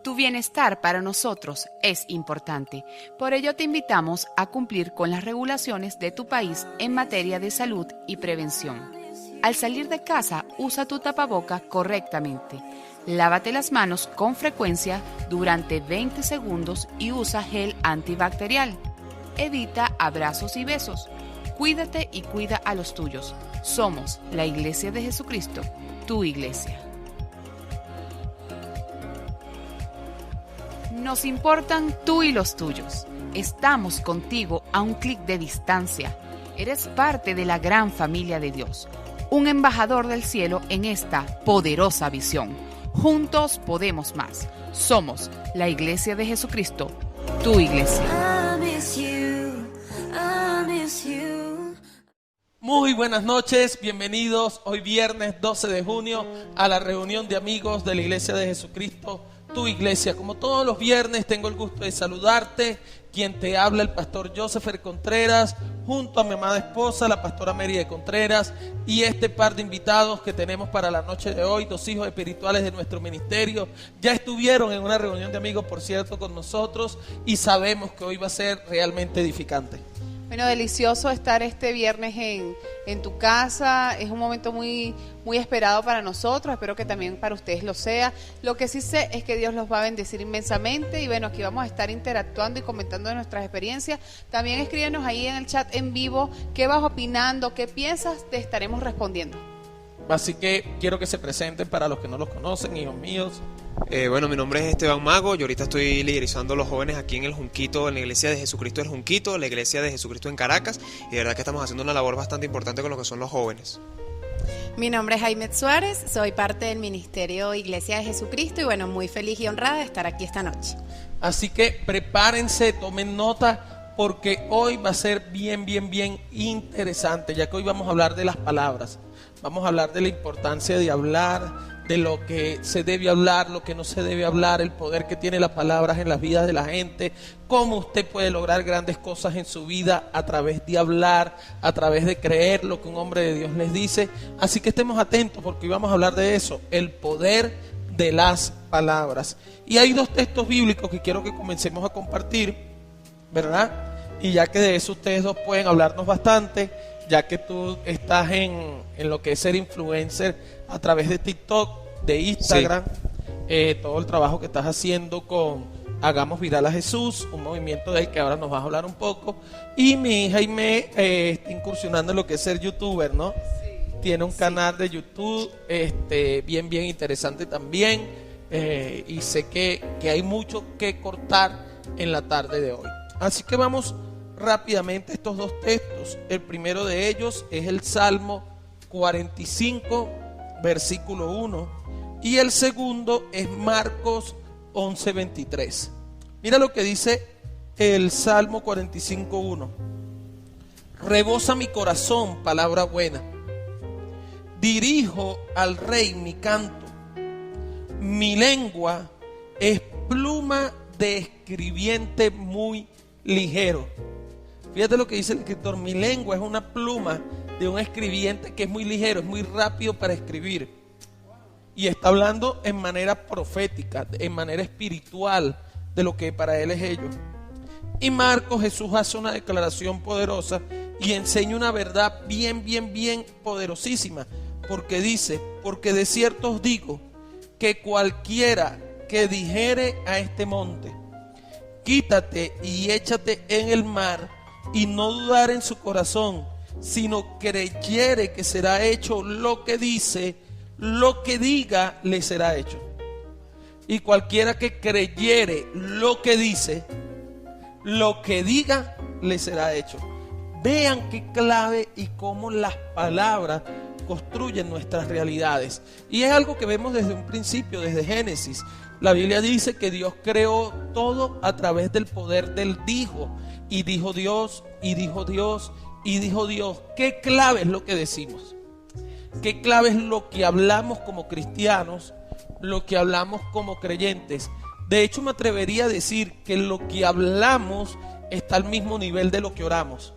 Tu bienestar para nosotros es importante. Por ello te invitamos a cumplir con las regulaciones de tu país en materia de salud y prevención. Al salir de casa, usa tu tapaboca correctamente. Lávate las manos con frecuencia durante 20 segundos y usa gel antibacterial. Evita abrazos y besos. Cuídate y cuida a los tuyos. Somos la Iglesia de Jesucristo, tu iglesia. Nos importan tú y los tuyos. Estamos contigo a un clic de distancia. Eres parte de la gran familia de Dios, un embajador del cielo en esta poderosa visión. Juntos podemos más. Somos la Iglesia de Jesucristo, tu iglesia. Muy buenas noches, bienvenidos hoy viernes 12 de junio a la reunión de amigos de la Iglesia de Jesucristo, tu iglesia. Como todos los viernes tengo el gusto de saludarte, quien te habla el pastor Josepher Contreras, junto a mi amada esposa, la pastora Mary de Contreras, y este par de invitados que tenemos para la noche de hoy, dos hijos espirituales de nuestro ministerio. Ya estuvieron en una reunión de amigos, por cierto, con nosotros, y sabemos que hoy va a ser realmente edificante. Bueno, delicioso estar este viernes en tu casa. Es un momento muy esperado para nosotros. Espero que también para ustedes lo sea. Lo que sí sé es que Dios los va a bendecir inmensamente. Y bueno, aquí vamos a estar interactuando y comentando de nuestras experiencias. También escríbenos ahí en el chat en vivo qué vas opinando, qué piensas, te estaremos respondiendo. Así que quiero que se presenten para los que no los conocen, hijos míos. Bueno, mi nombre es Esteban Mago, yo ahorita estoy liderizando a los jóvenes aquí en el Junquito, en la Iglesia de Jesucristo del Junquito, la Iglesia de Jesucristo en Caracas, y de verdad que estamos haciendo una labor bastante importante con lo que son los jóvenes. Mi nombre es Jaime Suárez, soy parte del Ministerio Iglesia de Jesucristo y bueno, muy feliz y honrada de estar aquí esta noche. Así que prepárense, tomen nota, porque hoy va a ser bien interesante, ya que hoy vamos a hablar de las palabras. Vamos a hablar de la importancia de hablar, de lo que se debe hablar, lo que no se debe hablar, el poder que tiene las palabras en las vidas de la gente, cómo usted puede lograr grandes cosas en su vida a través de hablar, a través de creer lo que un hombre de Dios les dice. Así que estemos atentos porque hoy vamos a hablar de eso, el poder de las palabras. Y hay dos textos bíblicos que quiero que comencemos a compartir, ¿verdad? Y ya que de eso ustedes dos pueden hablarnos bastante, ya que tú estás en lo que es ser influencer a través de TikTok, de Instagram, sí. Todo el trabajo que estás haciendo con Hagamos Viral a Jesús, un movimiento del que ahora nos vas a hablar un poco, y mi hija Jaime está incursionando en lo que es ser youtuber, ¿no? Sí. Tiene un canal de YouTube bien interesante también, y sé que hay mucho que cortar en la tarde de hoy. Así que vamos rápidamente estos dos textos. El primero de ellos es el Salmo 45, versículo 1, y el segundo es Marcos 11:23. Mira lo que dice el Salmo 45, 1. Rebosa mi corazón palabra buena, dirijo al rey mi canto, mi lengua es pluma de escribiente muy ligero. Fíjate lo que dice el escritor, mi lengua es una pluma de un escribiente que es muy ligero, es muy rápido para escribir. Y está hablando en manera profética, en manera espiritual de lo que para él es ello. Y Marcos, Jesús hace una declaración poderosa y enseña una verdad bien poderosísima. Porque dice, porque de cierto os digo que cualquiera que dijere a este monte, quítate y échate en el mar, y no dudar en su corazón, sino creyere que será hecho lo que dice, lo que diga le será hecho. Y cualquiera que creyere lo que dice, lo que diga le será hecho. Vean qué clave y cómo las palabras construyen nuestras realidades. Y es algo que vemos desde un principio, desde Génesis. La Biblia dice que Dios creó todo a través del poder del dijo. Y dijo Dios, y dijo Dios, y dijo Dios. ¿Qué clave es lo que decimos? ¿Qué clave es lo que hablamos como cristianos, lo que hablamos como creyentes? De hecho, me atrevería a decir que lo que hablamos está al mismo nivel de lo que oramos.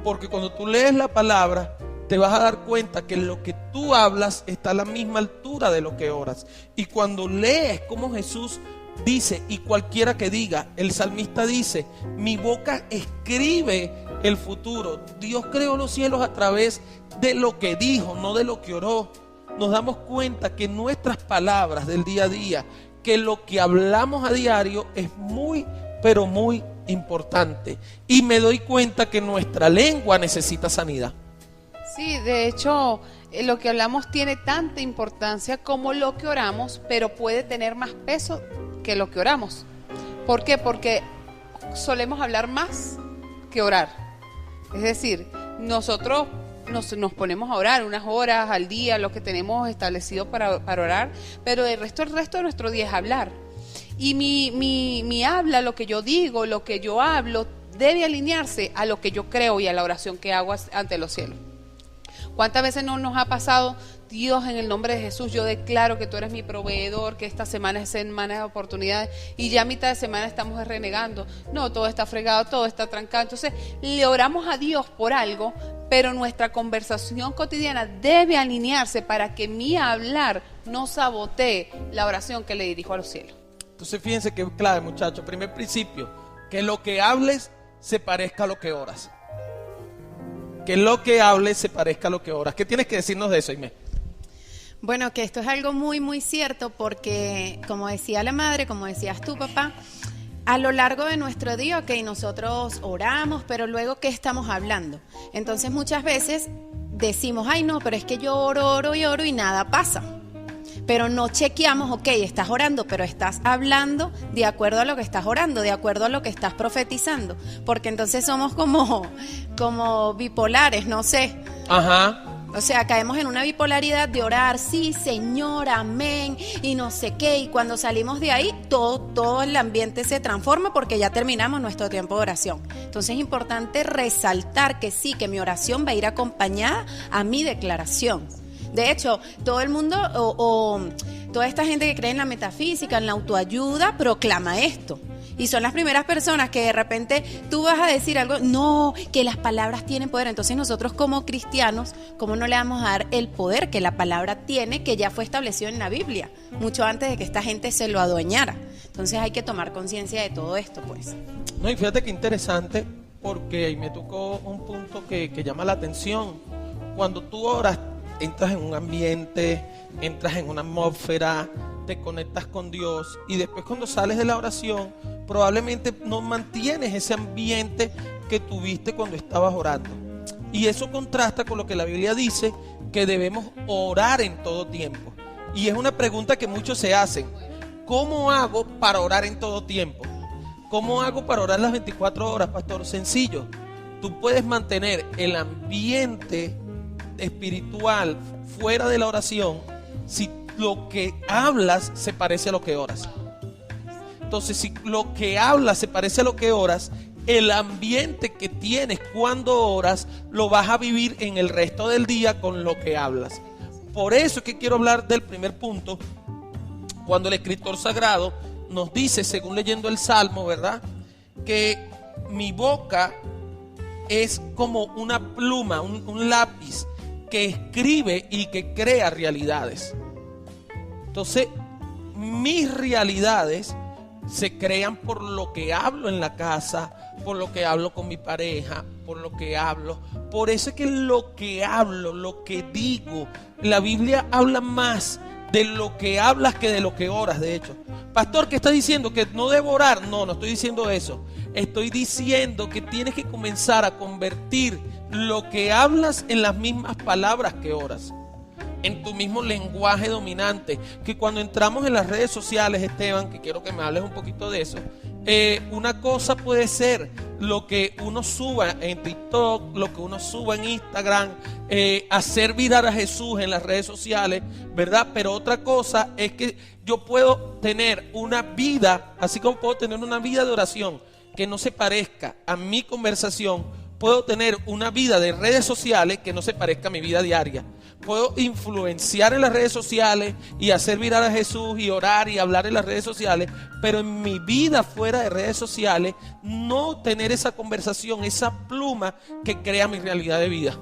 Porque cuando tú lees la palabra, te vas a dar cuenta que lo que tú hablas está a la misma altura de lo que oras. Y cuando lees como Jesús dice, y cualquiera que diga, el salmista dice, mi boca escribe el futuro. Dios creó los cielos a través de lo que dijo, no de lo que oró. Nos damos cuenta que nuestras palabras del día a día, que lo que hablamos a diario es muy, pero muy importante. Y me doy cuenta que nuestra lengua necesita sanidad. Sí, de hecho, lo que hablamos tiene tanta importancia como lo que oramos, pero puede tener más peso que lo que oramos. ¿Por qué? Porque solemos hablar más que orar. Es decir, nosotros nos ponemos a orar unas horas al día, lo que tenemos establecido para orar, pero el resto de nuestro día es hablar. Y mi habla, lo que yo digo, lo que yo hablo, debe alinearse a lo que yo creo y a la oración que hago ante los cielos. ¿Cuántas veces no nos ha pasado, Dios, en el nombre de Jesús, yo declaro que tú eres mi proveedor, que esta semana es semana de oportunidades, y ya a mitad de semana estamos renegando? No, todo está fregado, todo está trancado. Entonces le oramos a Dios por algo, pero nuestra conversación cotidiana debe alinearse para que mi hablar no sabotee la oración que le dirijo a los cielos. Entonces fíjense que es clave, muchachos. Primer principio, que lo que hables se parezca a lo que oras. Que lo que hables se parezca a lo que oras. ¿Qué tienes que decirnos de eso, Aimé? Bueno, que esto es algo muy, muy cierto porque, como decía la madre, como decías tú, papá, a lo largo de nuestro día, ok, nosotros oramos, pero luego, ¿qué estamos hablando? Entonces, muchas veces decimos, ay, no, pero es que yo oro y nada pasa. Pero no chequeamos, ok, estás orando, pero estás hablando de acuerdo a lo que estás orando, de acuerdo a lo que estás profetizando. Porque entonces somos como bipolares, no sé. Ajá. O sea, caemos en una bipolaridad de orar, sí, Señor, amén, y no sé qué. Y cuando salimos de ahí, todo el ambiente se transforma porque ya terminamos nuestro tiempo de oración. Entonces es importante resaltar que sí, que mi oración va a ir acompañada a mi declaración. De hecho, todo el mundo o toda esta gente que cree en la metafísica, en la autoayuda, proclama esto. Y son las primeras personas que de repente tú vas a decir algo, no, que las palabras tienen poder. Entonces nosotros como cristianos, ¿cómo no le vamos a dar el poder que la palabra tiene, que ya fue establecido en la Biblia, mucho antes de que esta gente se lo adueñara? Entonces hay que tomar conciencia de todo esto, pues. No, y fíjate qué interesante, porque ahí me tocó un punto que llama la atención. Cuando tú oras, entras en un ambiente, entras en una atmósfera, te conectas con Dios, y después cuando sales de la oración probablemente no mantienes ese ambiente que tuviste cuando estabas orando, y eso contrasta con lo que la Biblia dice, que debemos orar en todo tiempo. Y es una pregunta que muchos se hacen: ¿cómo hago para orar en todo tiempo? ¿Cómo hago para orar las 24 horas, pastor? Sencillo, tú puedes mantener el ambiente espiritual fuera de la oración si lo que hablas se parece a lo que oras. Entonces, si lo que hablas se parece a lo que oras, el ambiente que tienes cuando oras lo vas a vivir en el resto del día con lo que hablas. Por eso es que quiero hablar del primer punto, cuando el escritor sagrado nos dice, según leyendo el Salmo, ¿verdad?, que mi boca es como una pluma, un lápiz que escribe y que crea realidades. Entonces, mis realidades se crean por lo que hablo en la casa, por lo que hablo con mi pareja, por lo que hablo. Por eso es que lo que hablo, lo que digo, la Biblia habla más de lo que hablas que de lo que oras, de hecho. Pastor, ¿qué estás diciendo? ¿Que no debo orar? No estoy diciendo eso. Estoy diciendo que tienes que comenzar a convertir lo que hablas en las mismas palabras que oras, en tu mismo lenguaje dominante. Que cuando entramos en las redes sociales, Esteban, que quiero que me hables un poquito de eso, una cosa puede ser lo que uno suba en TikTok, lo que uno suba en Instagram, hacer viral a Jesús en las redes sociales, ¿verdad? Pero otra cosa es que yo puedo tener una vida, así como puedo tener una vida de oración que no se parezca a mi conversación, puedo tener una vida de redes sociales que no se parezca a mi vida diaria. Puedo influenciar en las redes sociales y hacer viral a Jesús y orar y hablar en las redes sociales, pero en mi vida fuera de redes sociales no tener esa conversación, esa pluma que crea mi realidad de vida.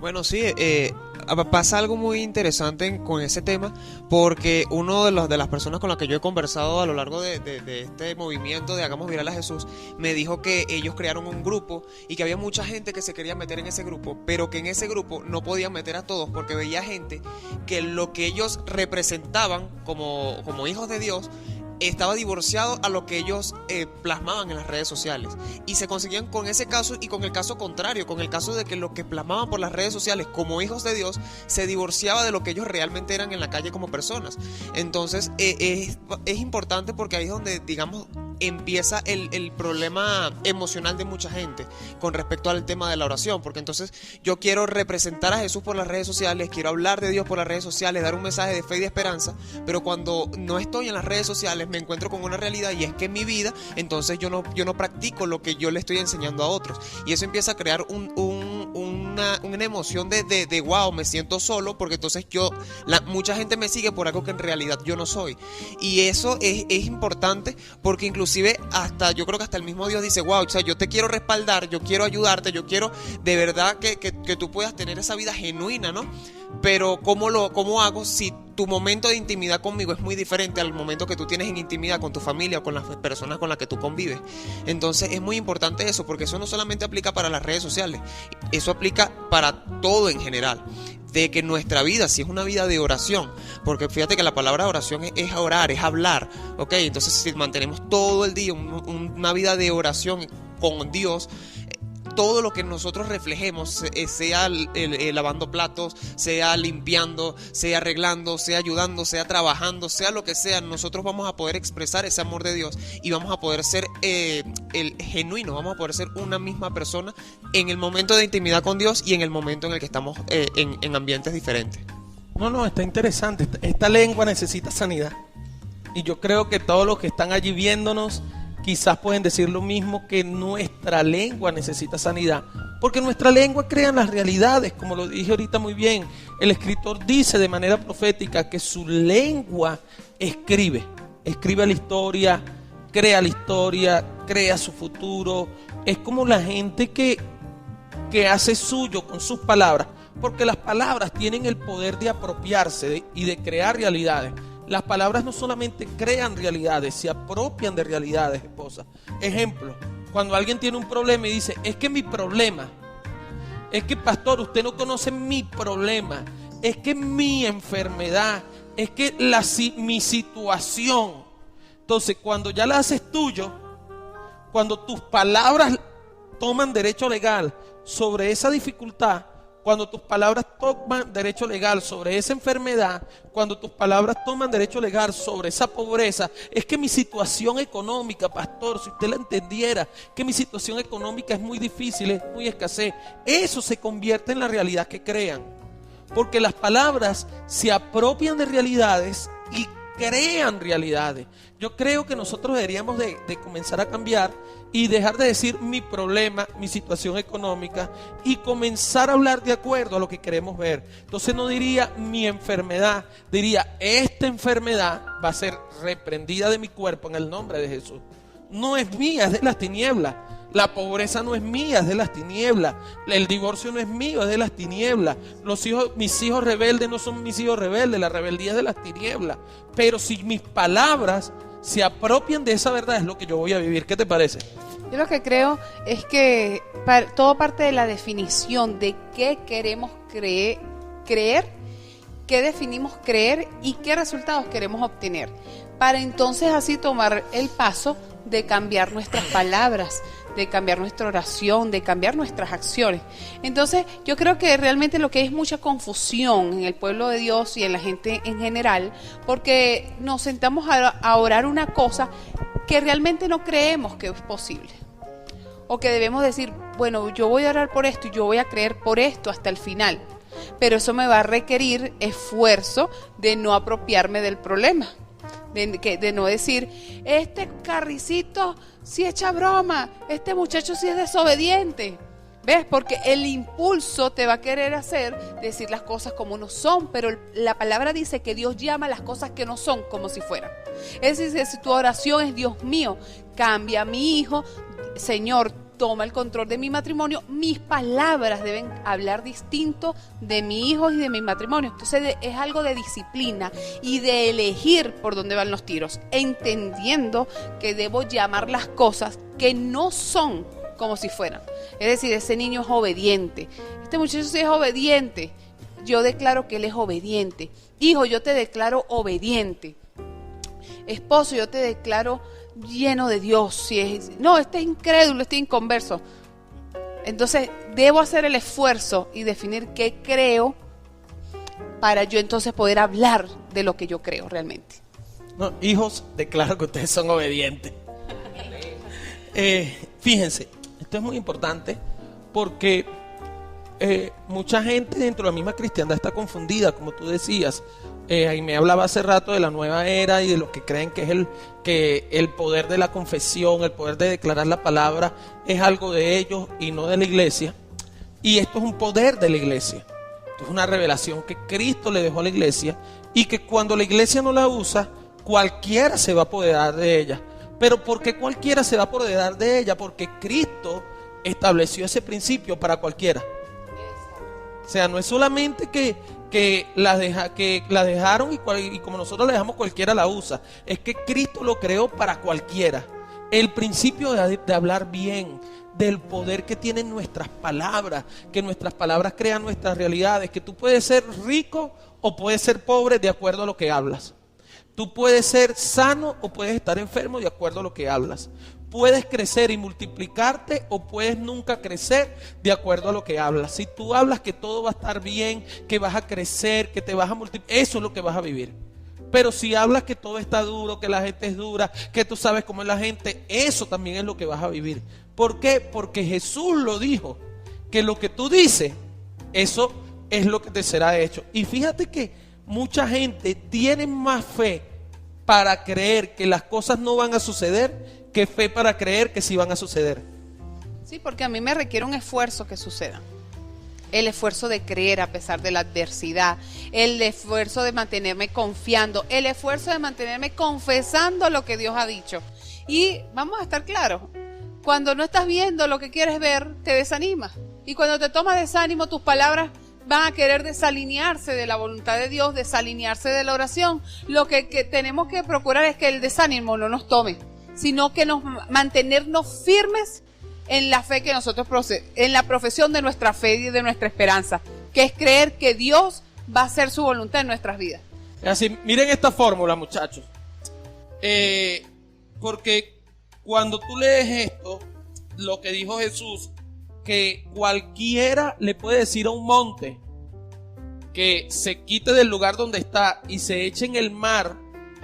Bueno, sí, pasa algo muy interesante con ese tema, porque uno de las personas con las que yo he conversado a lo largo de este movimiento de Hagamos Viral a Jesús, me dijo que ellos crearon un grupo y que había mucha gente que se quería meter en ese grupo, pero que en ese grupo no podían meter a todos porque veía gente que lo que ellos representaban como hijos de Dios estaba divorciado a lo que ellos plasmaban en las redes sociales, y se conseguían con ese caso y con el caso contrario, con el caso de que lo que plasmaban por las redes sociales como hijos de Dios se divorciaba de lo que ellos realmente eran en la calle como personas. Entonces es importante, porque ahí es donde, digamos, empieza el problema emocional de mucha gente con respecto al tema de la oración, porque entonces yo quiero representar a Jesús por las redes sociales, quiero hablar de Dios por las redes sociales, dar un mensaje de fe y de esperanza, pero cuando no estoy en las redes sociales me encuentro con una realidad, y es que en mi vida entonces yo no practico lo que yo le estoy enseñando a otros, y eso empieza a crear una emoción de wow, me siento solo, porque entonces mucha gente me sigue por algo que en realidad yo no soy, y eso es importante, porque inclusive yo creo que hasta el mismo Dios dice, wow, o sea, yo te quiero respaldar, yo quiero ayudarte, yo quiero de verdad que tú puedas tener esa vida genuina, ¿no? Pero ¿cómo hago si tu momento de intimidad conmigo es muy diferente al momento que tú tienes en intimidad con tu familia o con las personas con las que tú convives? Entonces es muy importante eso, porque eso no solamente aplica para las redes sociales, eso aplica para todo en general, de que nuestra vida, si es una vida de oración, porque fíjate que la palabra oración es orar, es hablar, ¿ok? Entonces si mantenemos todo el día una vida de oración con Dios, todo lo que nosotros reflejemos, sea lavando platos, sea limpiando, sea arreglando, sea ayudando, sea trabajando, sea lo que sea, nosotros vamos a poder expresar ese amor de Dios y vamos a poder ser genuinos, vamos a poder ser una misma persona en el momento de intimidad con Dios y en el momento en el que estamos en ambientes diferentes. No, está interesante. Esta lengua necesita sanidad. Y yo creo que todos los que están allí viéndonos quizás pueden decir lo mismo, que nuestra lengua necesita sanidad, porque nuestra lengua crea las realidades, como lo dije ahorita muy bien. El escritor dice de manera profética que su lengua escribe la historia, crea su futuro. Es como la gente que hace suyo con sus palabras, porque las palabras tienen el poder de apropiarse y de crear realidades. Las palabras no solamente crean realidades, se apropian de realidades, esposa. Ejemplo, cuando alguien tiene un problema y dice, es que mi problema, es que pastor, usted no conoce mi problema, es que mi enfermedad, es que mi situación. Entonces, cuando ya la haces tuyo, cuando tus palabras toman derecho legal sobre esa dificultad, cuando tus palabras toman derecho legal sobre esa enfermedad, cuando tus palabras toman derecho legal sobre esa pobreza, es que mi situación económica, pastor, si usted la entendiera, que mi situación económica es muy difícil, es muy escasez, eso se convierte en la realidad que crean, porque las palabras se apropian de realidades y crean realidades. Yo creo que nosotros deberíamos de comenzar a cambiar y dejar de decir mi problema, mi situación económica, y comenzar a hablar de acuerdo a lo que queremos ver. Entonces no diría mi enfermedad, diría esta enfermedad va a ser reprendida de mi cuerpo en el nombre de Jesús. No es mía, es de las tinieblas. La pobreza no es mía, es de las tinieblas. El divorcio no es mío, es de las tinieblas. Mis hijos rebeldes no son mis hijos rebeldes, la rebeldía es de las tinieblas. Pero si mis palabras se apropian de esa verdad, es lo que yo voy a vivir. ¿Qué te parece? Yo lo que creo es que todo parte de la definición de qué queremos creer, qué definimos creer y qué resultados queremos obtener, para entonces así tomar el paso de cambiar nuestras palabras, de cambiar nuestra oración, de cambiar nuestras acciones. Entonces yo creo que realmente lo que hay es mucha confusión en el pueblo de Dios y en la gente en general, porque nos sentamos a orar una cosa que realmente no creemos que es posible, o que debemos decir, bueno, yo voy a orar por esto y yo voy a creer por esto hasta el final, pero eso me va a requerir esfuerzo de no apropiarme del problema. De no decir, este carricito sí echa broma, este muchacho sí es desobediente. ¿Ves? Porque el impulso te va a querer hacer decir las cosas como no son, pero la palabra dice que Dios llama las cosas que no son como si fueran. Es decir, si tu oración es, Dios mío, cambia a mi hijo, Señor, toma el control de mi matrimonio, mis palabras deben hablar distinto de mis hijos y de mi matrimonio. Entonces es algo de disciplina y de elegir por dónde van los tiros, entendiendo que debo llamar las cosas que no son como si fueran. Es decir, ese niño es obediente, este muchacho sí es obediente, yo declaro que él es obediente. Hijo, yo te declaro obediente. Esposo, yo te declaro lleno de Dios. No, este es incrédulo, este es inconverso. Entonces debo hacer el esfuerzo y definir qué creo para yo entonces poder hablar de lo que yo creo realmente. No, hijos, declaro que ustedes son obedientes. Fíjense, esto es muy importante porque mucha gente dentro de la misma cristiandad está confundida, como tú decías. Y me hablaba hace rato de la nueva era y de los que creen que es el poder de la confesión, el poder de declarar la palabra es algo de ellos y no de la iglesia. Y esto es un poder de la iglesia. Esto es una revelación que Cristo le dejó a la iglesia y que cuando la iglesia no la usa, cualquiera se va a apoderar de ella. Pero ¿por qué cualquiera se va a apoderar de ella? Porque Cristo estableció ese principio para cualquiera. O sea, no es solamente que la dejaron y como nosotros la dejamos, cualquiera la usa. Es que Cristo lo creó para cualquiera. El principio de hablar bien, del poder que tienen nuestras palabras, que nuestras palabras crean nuestras realidades, que tú puedes ser rico o puedes ser pobre de acuerdo a lo que hablas. Tú puedes ser sano o puedes estar enfermo de acuerdo a lo que hablas. Puedes crecer y multiplicarte o puedes nunca crecer de acuerdo a lo que hablas. Si tú hablas que todo va a estar bien, que vas a crecer, que te vas a multiplicar, eso es lo que vas a vivir. Pero si hablas que todo está duro, que la gente es dura, que tú sabes cómo es la gente, eso también es lo que vas a vivir. ¿Por qué? Porque Jesús lo dijo, que lo que tú dices, eso es lo que te será hecho. Y fíjate que mucha gente tiene más fe para creer que las cosas no van a suceder que fe para creer que sí van a suceder. Sí, porque a mí me requiere un esfuerzo que suceda. El esfuerzo de creer a pesar de la adversidad, el esfuerzo de mantenerme confiando, el esfuerzo de mantenerme confesando lo que Dios ha dicho. Y vamos a estar claros, cuando no estás viendo lo que quieres ver, te desanimas. Y cuando te tomas desánimo, tus palabras van a querer desalinearse de la voluntad de Dios, desalinearse de la oración. Lo que tenemos que procurar es que el desánimo no nos tome, sino que mantenernos firmes en la fe que nosotros en la profesión de nuestra fe y de nuestra esperanza, que es creer que Dios va a hacer su voluntad en nuestras vidas. Así, miren esta fórmula, muchachos. Porque cuando tú lees esto, lo que dijo Jesús, que cualquiera le puede decir a un monte que se quite del lugar donde está y se eche en el mar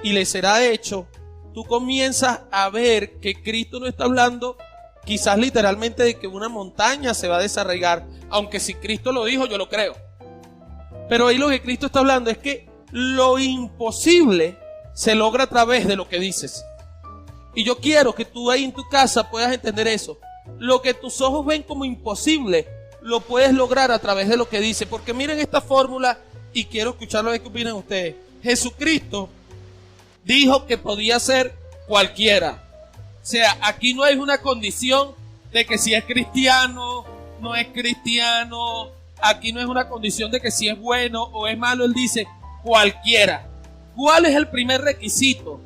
y le será hecho. Tú comienzas a ver que Cristo no está hablando quizás literalmente de que una montaña se va a desarraigar, aunque si Cristo lo dijo, yo lo creo. Pero ahí lo que Cristo está hablando es que lo imposible se logra a través de lo que dices. Y yo quiero que tú ahí en tu casa puedas entender eso. Lo que tus ojos ven como imposible, lo puedes lograr a través de lo que dices. Porque miren esta fórmula y quiero escucharlo de qué opinan ustedes. Jesucristo dijo que podía ser cualquiera. O sea, aquí no hay una condición de que si es cristiano, no es cristiano. Aquí no es una condición de que si es bueno o es malo. Él dice cualquiera. ¿Cuál es el primer requisito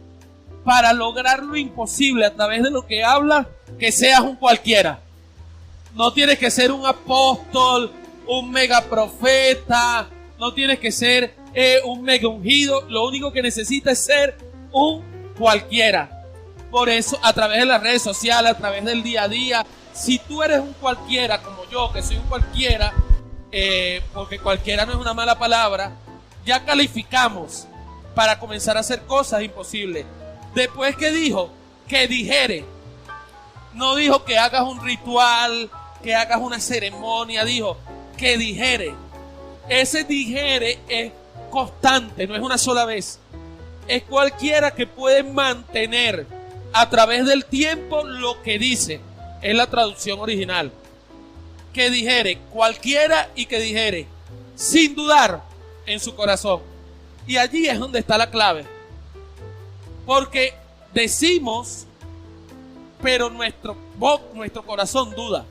para lograr lo imposible a través de lo que hablas? Que seas un cualquiera. No tienes que ser un apóstol, un mega profeta, no tienes que ser un mega ungido. Lo único que necesitas es ser un cualquiera. Por eso, a través de las redes sociales, a través del día a día, si tú eres un cualquiera como yo, que soy un cualquiera, porque cualquiera no es una mala palabra, ya calificamos para comenzar a hacer cosas imposibles. Después que dijo, que dijere. No dijo que hagas un ritual, que hagas una ceremonia, dijo que dijere. Ese dijere es constante, no es una sola vez. Es cualquiera que puede mantener a través del tiempo lo que dice. Es la traducción original. Que dijere, cualquiera y que dijere, sin dudar en su corazón. Y allí es donde está la clave. Porque decimos, pero nuestro corazón duda.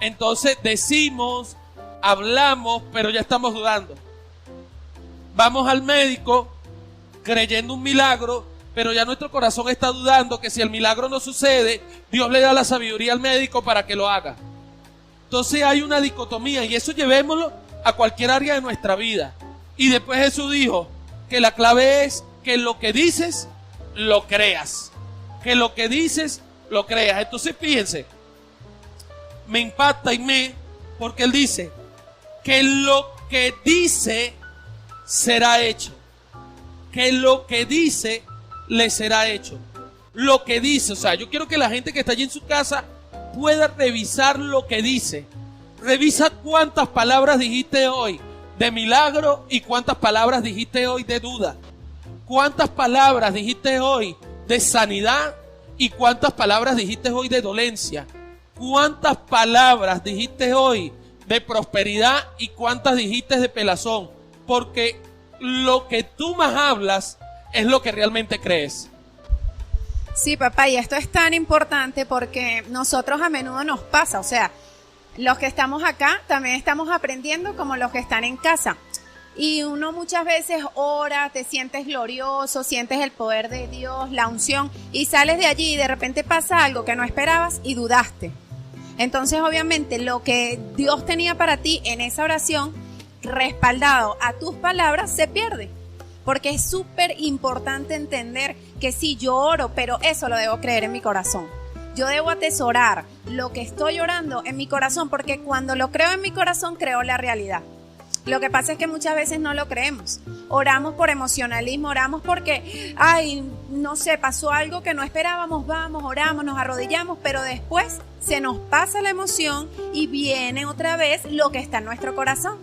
Entonces decimos, hablamos, pero ya estamos dudando. Vamos al médico creyendo un milagro, pero ya nuestro corazón está dudando que si el milagro no sucede, Dios le da la sabiduría al médico para que lo haga. Entonces hay una dicotomía, y eso llevémoslo a cualquier área de nuestra vida. Y después Jesús dijo que la clave es que lo que dices, lo creas. Que lo que dices, lo creas. Entonces fíjense, me impacta porque Él dice que lo que dice será hecho. Que lo que dice le será hecho. Lo que dice, o sea, yo quiero que la gente que está allí en su casa pueda revisar lo que dice. Revisa cuántas palabras dijiste hoy de milagro y cuántas palabras dijiste hoy de duda. Cuántas palabras dijiste hoy de sanidad y cuántas palabras dijiste hoy de dolencia. Cuántas palabras dijiste hoy de prosperidad y cuántas dijiste de pelazón. Porque lo que tú más hablas es lo que realmente crees. Sí, papá, y esto es tan importante porque nosotros a menudo nos pasa, o sea, los que estamos acá también estamos aprendiendo como los que están en casa. Y uno muchas veces ora, te sientes glorioso, sientes el poder de Dios, la unción, y sales de allí y de repente pasa algo que no esperabas y dudaste. Entonces, obviamente, lo que Dios tenía para ti en esa oración, respaldado a tus palabras, se pierde. Porque es súper importante entender que sí, yo oro, pero eso lo debo creer en mi corazón. Yo debo atesorar lo que estoy orando en mi corazón, porque cuando lo creo en mi corazón, creo la realidad. Lo que pasa es que muchas veces no lo creemos. Oramos por emocionalismo, oramos porque, no sé, pasó algo que no esperábamos, vamos, oramos, nos arrodillamos, pero después se nos pasa la emoción y viene otra vez lo que está en nuestro corazón,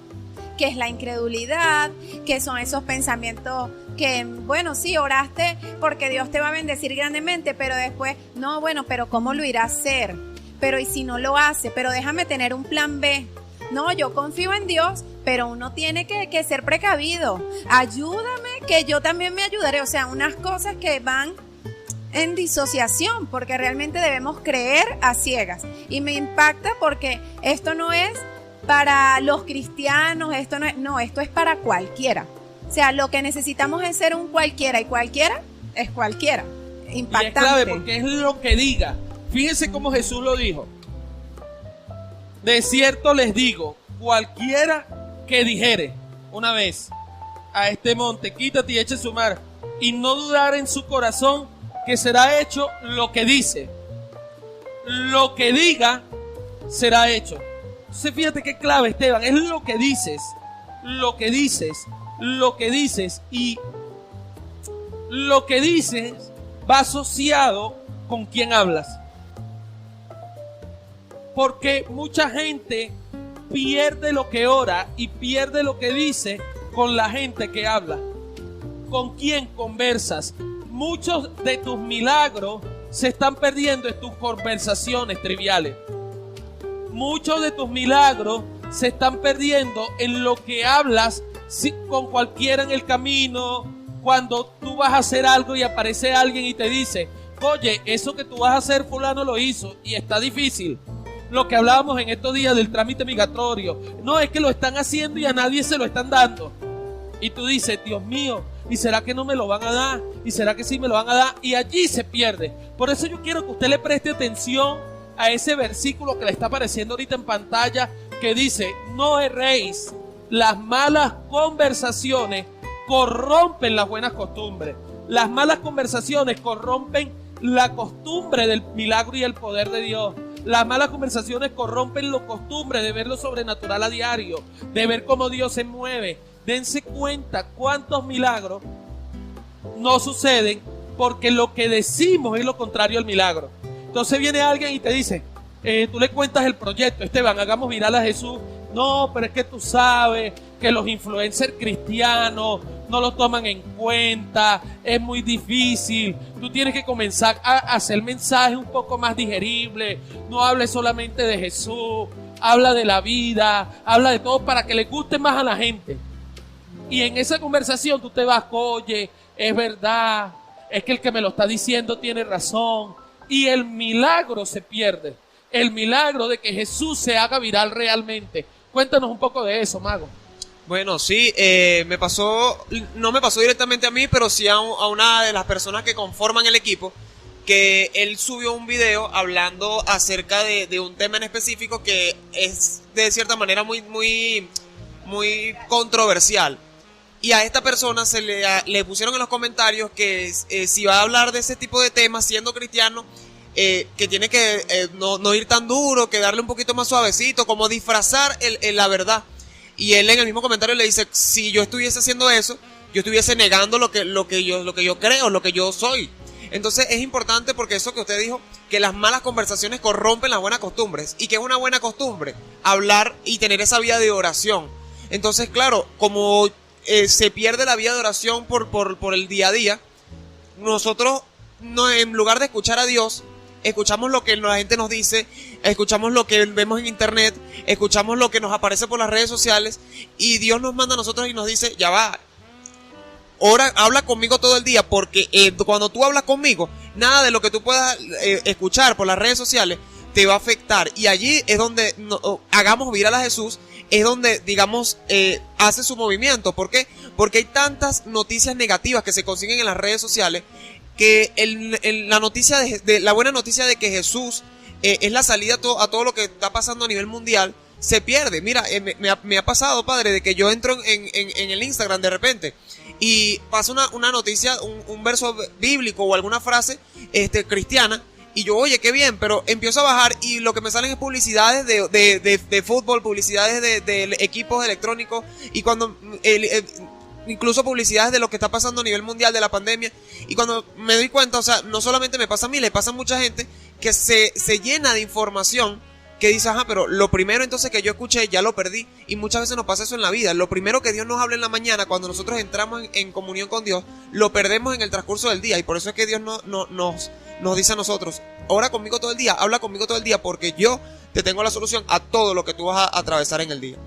que es la incredulidad, que son esos pensamientos que, bueno, sí, oraste porque Dios te va a bendecir grandemente, pero después, no, bueno, pero ¿cómo lo irá a hacer? Pero ¿y si no lo hace? Pero déjame tener un plan B. No, yo confío en Dios, pero uno tiene que ser precavido. Ayúdame, que yo también me ayudaré. O sea, unas cosas que van en disociación, porque realmente debemos creer a ciegas. Y me impacta porque esto no es para los cristianos, esto es para cualquiera. O sea, lo que necesitamos es ser un cualquiera, y cualquiera es cualquiera. Impactante. Y es clave porque es lo que diga. Fíjense cómo Jesús lo dijo. De cierto les digo, cualquiera que dijere una vez a este monte, quítate y eche su mar, y no dudar en su corazón, que será hecho lo que dice. Lo que diga será hecho. Entonces fíjate qué clave, Esteban, es lo que dices, lo que dices, lo que dices, y lo que dices va asociado con quién hablas. Porque mucha gente pierde lo que ora y pierde lo que dice con la gente que habla. ¿Con quién conversas? Muchos de tus milagros se están perdiendo en tus conversaciones triviales. Muchos de tus milagros se están perdiendo en lo que hablas con cualquiera en el camino. Cuando tú vas a hacer algo y aparece alguien y te dice, oye, eso que tú vas a hacer fulano lo hizo y está difícil. Lo que hablábamos en estos días del trámite migratorio. No, es que lo están haciendo y a nadie se lo están dando. Y tú dices, Dios mío, ¿y será que no me lo van a dar? ¿Y será que sí me lo van a dar? Y allí se pierde. Por eso yo quiero que usted le preste atención a ese versículo que le está apareciendo ahorita en pantalla, que dice, no erréis, las malas conversaciones corrompen las buenas costumbres. Las malas conversaciones corrompen la costumbre del milagro y el poder de Dios. Las malas conversaciones corrompen la costumbre de ver lo sobrenatural a diario, de ver cómo Dios se mueve. Dense cuenta cuántos milagros no suceden porque lo que decimos es lo contrario al milagro. Entonces viene alguien y te dice, tú le cuentas el proyecto, Esteban, hagamos viral a Jesús. No, pero es que tú sabes que los influencers cristianos no lo toman en cuenta, es muy difícil. Tú tienes que comenzar a hacer mensajes un poco más digeribles. No hables solamente de Jesús, habla de la vida, habla de todo para que le guste más a la gente. Y en esa conversación tú te vas, oye, es verdad, es que el que me lo está diciendo tiene razón. y el milagro se pierde. El milagro de que Jesús se haga viral realmente. Cuéntanos un poco de eso, Mago. Bueno, sí, no me pasó directamente a mí, pero sí a una de las personas que conforman el equipo, que él subió un video hablando acerca de un tema en específico que es de cierta manera muy controversial. Y a esta persona le pusieron en los comentarios que si va a hablar de ese tipo de temas siendo cristiano, que tiene que no ir tan duro, que darle un poquito más suavecito, como disfrazar la verdad. Y él en el mismo comentario le dice, si yo estuviese haciendo eso, yo estuviese negando lo que yo creo, lo que yo soy. Entonces es importante porque eso que usted dijo, que las malas conversaciones corrompen las buenas costumbres. ¿Y qué es una buena costumbre? Hablar y tener esa vida de oración. Entonces, claro, como se pierde la vida de oración por el día a día, nosotros no, en lugar de escuchar a Dios, escuchamos lo que la gente nos dice, escuchamos lo que vemos en internet, escuchamos lo que nos aparece por las redes sociales, y Dios nos manda a nosotros y nos dice, ya va, habla conmigo todo el día, porque cuando tú hablas conmigo, nada de lo que tú puedas escuchar por las redes sociales te va a afectar. Y allí es donde hagamos viral a Jesús, es donde, digamos, hace su movimiento. ¿Por qué? Porque hay tantas noticias negativas que se consiguen en las redes sociales, que la noticia la buena noticia de que Jesús es la salida a todo lo que está pasando a nivel mundial se pierde. Mira, me ha pasado, padre, de que yo entro en el Instagram de repente y pasa una noticia, un verso bíblico o alguna frase cristiana, y yo, oye, qué bien, pero empiezo a bajar y lo que me salen es publicidades de fútbol, publicidades de equipos electrónicos, y cuando incluso publicidades de lo que está pasando a nivel mundial de la pandemia. Y cuando me doy cuenta, o sea, no solamente me pasa a mí, le pasa a mucha gente que se llena de información, que dice, ajá, pero lo primero entonces que yo escuché ya lo perdí. Y muchas veces nos pasa eso en la vida. Lo primero que Dios nos habla en la mañana, cuando nosotros entramos en comunión con Dios, lo perdemos en el transcurso del día. Y por eso es que Dios nos dice a nosotros, ora conmigo todo el día, habla conmigo todo el día, porque yo te tengo la solución a todo lo que tú vas a atravesar en el día.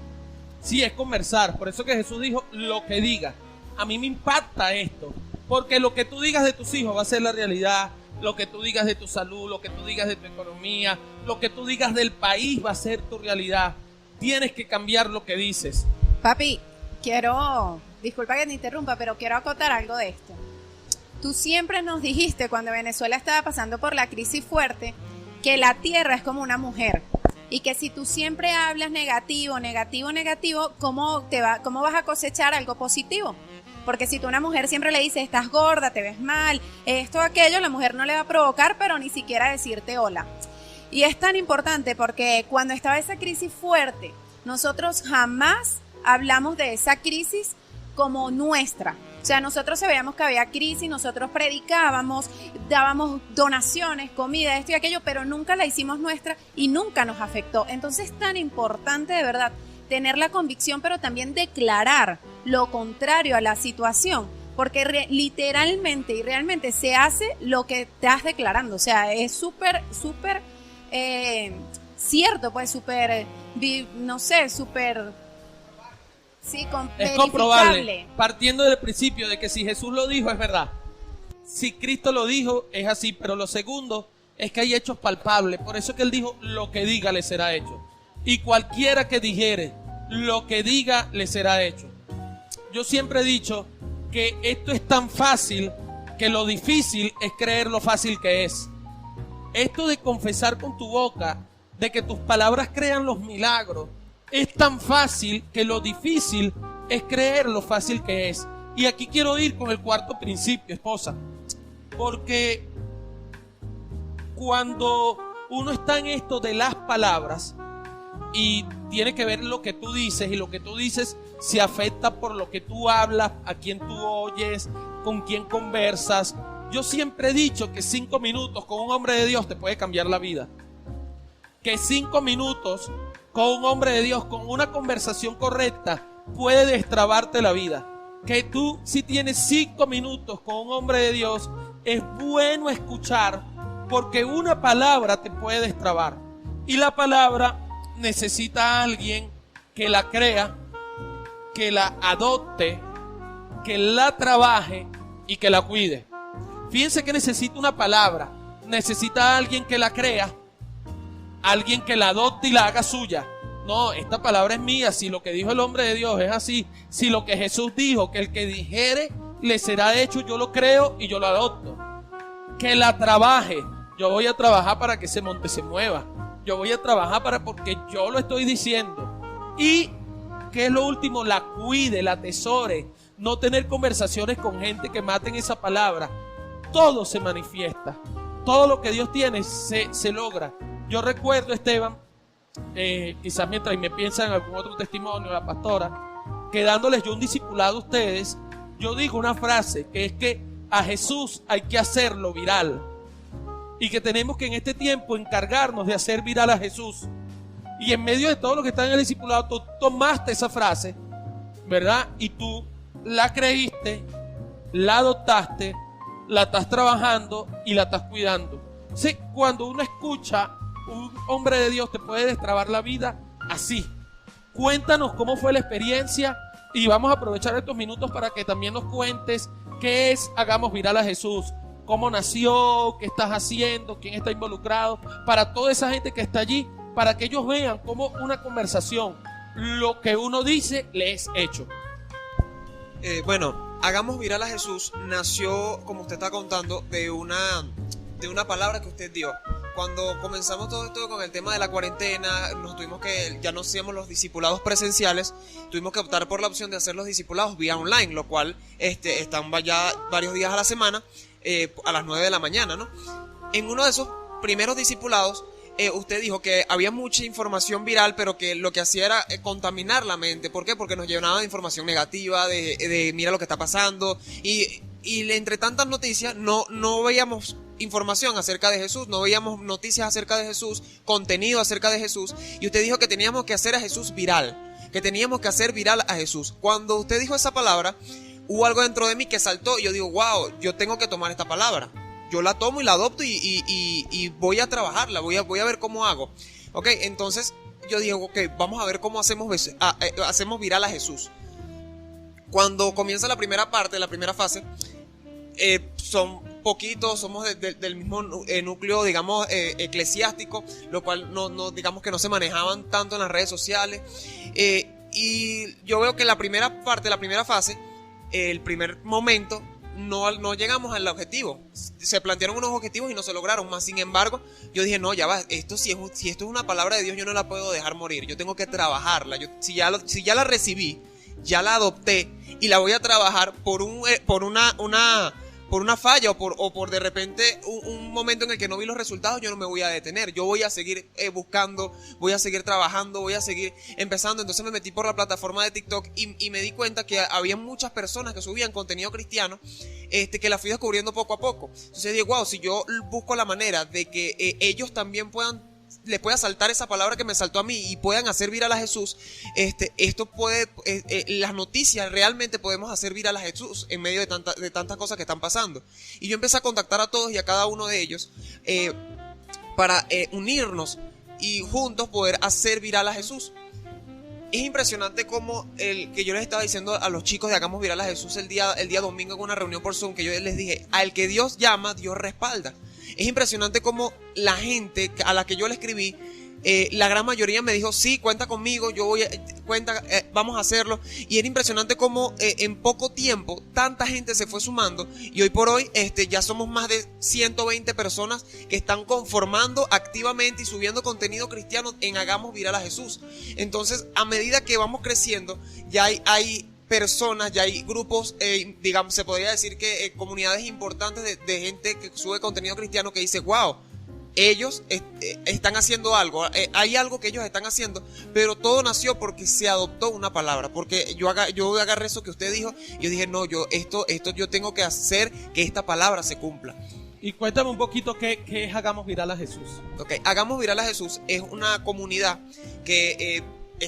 Sí, es conversar. Por eso que Jesús dijo, lo que digas. A mí me impacta esto, porque lo que tú digas de tus hijos va a ser la realidad. Lo que tú digas de tu salud, lo que tú digas de tu economía, lo que tú digas del país va a ser tu realidad. Tienes que cambiar lo que dices. Papi, disculpa que te interrumpa, pero quiero acotar algo de esto. Tú siempre nos dijiste, cuando Venezuela estaba pasando por la crisis fuerte, que la tierra es como una mujer. Y que si tú siempre hablas negativo, ¿cómo vas a cosechar algo positivo? Porque si tú a una mujer siempre le dices, estás gorda, te ves mal, esto, aquello, la mujer no le va a provocar, pero ni siquiera decirte hola. Y es tan importante porque cuando estaba esa crisis fuerte, nosotros jamás hablamos de esa crisis como nuestra. O sea, nosotros sabíamos que había crisis, nosotros predicábamos, dábamos donaciones, comida, esto y aquello, pero nunca la hicimos nuestra y nunca nos afectó. Entonces es tan importante de verdad tener la convicción, pero también declarar lo contrario a la situación, porque literalmente y realmente se hace lo que estás declarando. O sea, es súper cierto, pues súper, no sé, súper... Sí, es comprobable, partiendo del principio de que si Jesús lo dijo es verdad, si Cristo lo dijo es así. Pero lo segundo es que hay hechos palpables. Por eso es que Él dijo, lo que diga le será hecho, y cualquiera que dijere, lo que diga le será hecho. Yo siempre he dicho que esto es tan fácil que lo difícil es creer lo fácil que es. Esto de confesar con tu boca, de que tus palabras crean los milagros, es tan fácil que lo difícil es creer lo fácil que es. Y aquí quiero ir con el cuarto principio, esposa, porque cuando uno está en esto de las palabras y tiene que ver lo que tú dices, y lo que tú dices se afecta por lo que tú hablas, a quién tú oyes, con quién conversas. Yo siempre he dicho que 5 minutos con un hombre de Dios te puede cambiar la vida. Que 5 minutos con un hombre de Dios, con una conversación correcta, puede destrabarte la vida. Que tú, si tienes 5 minutos con un hombre de Dios, es bueno escuchar, porque una palabra te puede destrabar. Y la palabra necesita a alguien que la crea, que la adopte, que la trabaje y que la cuide. Fíjense que necesita una palabra. necesita a alguien que la crea, alguien que la adopte y la haga suya. No, esta palabra es mía. Si lo que dijo el hombre de Dios es así, si lo que Jesús dijo, que el que dijere le será hecho, yo lo creo y yo lo adopto. Que la trabaje. Yo voy a trabajar para que ese monte se mueva. Yo voy a trabajar porque yo lo estoy diciendo. Y que es lo último, la cuide, la atesore. No tener conversaciones con gente que maten esa palabra. Todo se manifiesta. Todo lo que Dios tiene se logra. Yo recuerdo, Esteban, quizás mientras me piensan en algún otro testimonio, la pastora, que dándoles yo un discipulado a ustedes, yo digo una frase que es que a Jesús hay que hacerlo viral. Y que tenemos que en este tiempo encargarnos de hacer viral a Jesús. Y en medio de todo lo que está en el discipulado, tú tomaste esa frase, ¿verdad? Y tú la creíste, la adoptaste, la estás trabajando y la estás cuidando. Sí, cuando uno escucha un hombre de Dios te puede destrabar la vida así. Cuéntanos cómo fue la experiencia y vamos a aprovechar estos minutos para que también nos cuentes qué es Hagamos Viral a Jesús. ¿Cómo nació? ¿Qué estás haciendo? ¿Quién está involucrado? Para toda esa gente que está allí, para que ellos vean cómo una conversación, lo que uno dice, le es hecho. Bueno, Hagamos Viral a Jesús nació, como usted está contando, de una palabra que usted dio. Cuando comenzamos todo esto con el tema de la cuarentena, ya no hacíamos los discipulados presenciales, tuvimos que optar por la opción de hacer los discipulados vía online, lo cual están ya varios días a la semana, a las 9 de la mañana, ¿no? En uno de esos primeros discipulados, usted dijo que había mucha información viral, pero que lo que hacía era contaminar la mente. ¿Por qué? Porque nos llenaba de información negativa, de mira lo que está pasando, y entre tantas noticias no veíamos información acerca de Jesús, no veíamos noticias acerca de Jesús, contenido acerca de Jesús, y usted dijo que teníamos que hacer a Jesús viral, que teníamos que hacer viral a Jesús. Cuando usted dijo esa palabra, hubo algo dentro de mí que saltó y yo digo, wow, yo tengo que tomar esta palabra. Yo la tomo y la adopto y voy a trabajarla, voy a ver cómo hago. Ok, entonces yo digo, ok, vamos a ver cómo hacemos viral a Jesús. Cuando comienza la primera parte, la primera fase, son poquitos, somos del mismo núcleo, digamos, eclesiástico, lo cual no digamos que no se manejaban tanto en las redes sociales. Y yo veo que la primera parte, la primera fase, el primer momento, no llegamos al objetivo. Se plantearon unos objetivos y no se lograron. Más sin embargo, yo dije, no, ya va, si esto es una palabra de Dios, yo no la puedo dejar morir. Yo tengo que trabajarla. Si ya la recibí, ya la adopté y la voy a trabajar por una falla o por de repente un momento en el que no vi los resultados, yo no me voy a detener. Yo voy a seguir buscando, voy a seguir trabajando, voy a seguir empezando. Entonces me metí por la plataforma de TikTok y me di cuenta que había muchas personas que subían contenido cristiano, que la fui descubriendo poco a poco. Entonces dije, wow, si yo busco la manera de que ellos también le pueda saltar esa palabra que me saltó a mí y puedan hacer viral a Jesús, esto puede, las noticias realmente podemos hacer viral a Jesús en medio de tantas cosas que están pasando. Y yo empecé a contactar a todos y a cada uno de ellos para unirnos y juntos poder hacer viral a Jesús. Es impresionante como el que yo les estaba diciendo a los chicos de Hagamos Viral a Jesús el día domingo en una reunión por Zoom, que yo les dije, al que Dios llama, Dios respalda. Es impresionante como la gente a la que yo le escribí, la gran mayoría me dijo, sí, cuenta conmigo, vamos a hacerlo. Y era impresionante como en poco tiempo tanta gente se fue sumando. Y hoy por hoy ya somos más de 120 personas que están conformando activamente y subiendo contenido cristiano en Hagamos Viral a Jesús. Entonces, a medida que vamos creciendo, ya hay personas, ya hay grupos, digamos, se podría decir que comunidades importantes de gente que sube contenido cristiano que dice, wow, ellos están haciendo algo, hay algo que ellos están haciendo, pero todo nació porque se adoptó una palabra, porque yo agarré eso que usted dijo y yo dije, no, esto yo tengo que hacer que esta palabra se cumpla. Y cuéntame un poquito qué es Hagamos Viral a Jesús. Ok, Hagamos Viral a Jesús es una comunidad que